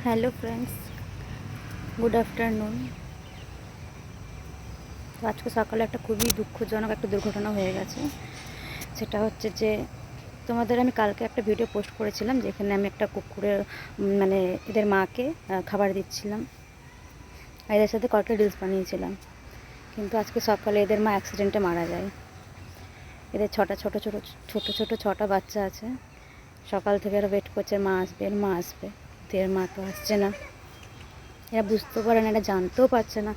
Hello friends, good afternoon. তো আজকে সকালে একটা খুবই দুঃখজনক একটা দুর্ঘটনা হয়ে গেছে। সেটা হচ্ছে যে তোমাদের আমি কালকে একটা ভিডিও পোস্ট করেছিলাম, যেখানে আমি একটা কুকুরের মানে এদের মাকে খাবার দিচ্ছিলাম, এদের সাথে কয়েকটা রিলস বানিয়েছিলাম। কিন্তু আজকে সকালে এদের মা অ্যাক্সিডেন্টে মারা যায়। এদের ছটা বাচ্চা আছে। সকাল থেকে এরা ওয়েট করছে মা আসবে, মা আসবে, এদের মা তো আসছে না। এরা বুঝতেও পারে না, এরা জানতেও পারছে না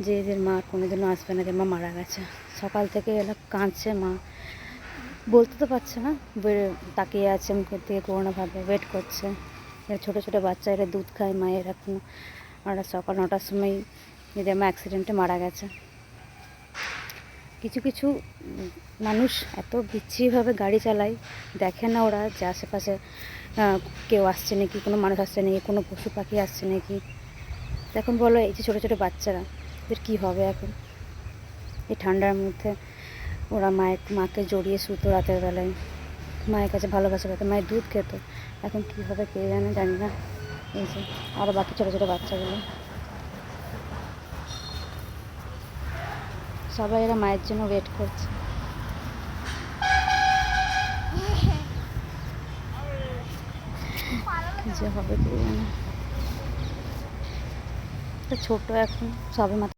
যে এদের মা কোনোদিনও আসবে না, এদের মা মারা গেছে। সকাল থেকে এরা কাঁদছে, মা বলতে তো পারছে না, তাকিয়ে আছে মুখের দিকে করোনাভাবে ওয়েট করছে। এরা ছোটো বাচ্চা, এরা দুধ খায় মায়ের এখনও। আর সকাল 9টার সময় এদের মা অ্যাক্সিডেন্টে মারা গেছে। কিছু কিছু মানুষ এত বিচ্ছিরিভাবে গাড়ি চালায়, দেখে না ওরা যে আশেপাশে কেউ আসছে নাকি, কোনো মানুষ আসছে নাকি, কোনো পশু পাখি আসছে নাকি। এখন বলো, এই যে ছোটো বাচ্চারা, এদের কী হবে এখন এই ঠান্ডার মধ্যে? ওরা মাকে জড়িয়ে শুতো রাতের বেলায়, মায়ের কাছে ভালোবাসা পেত, মায়ের দুধ খেত। এখন কী হবে কে জানে, জানি না। এই যে আরও বাকি ছোটো বাচ্চাগুলো, সবাই এরা মায়ের জন্য ওয়েট করছে। কী যে হবে কে জানে। ছোটো এখন সবে মাত্র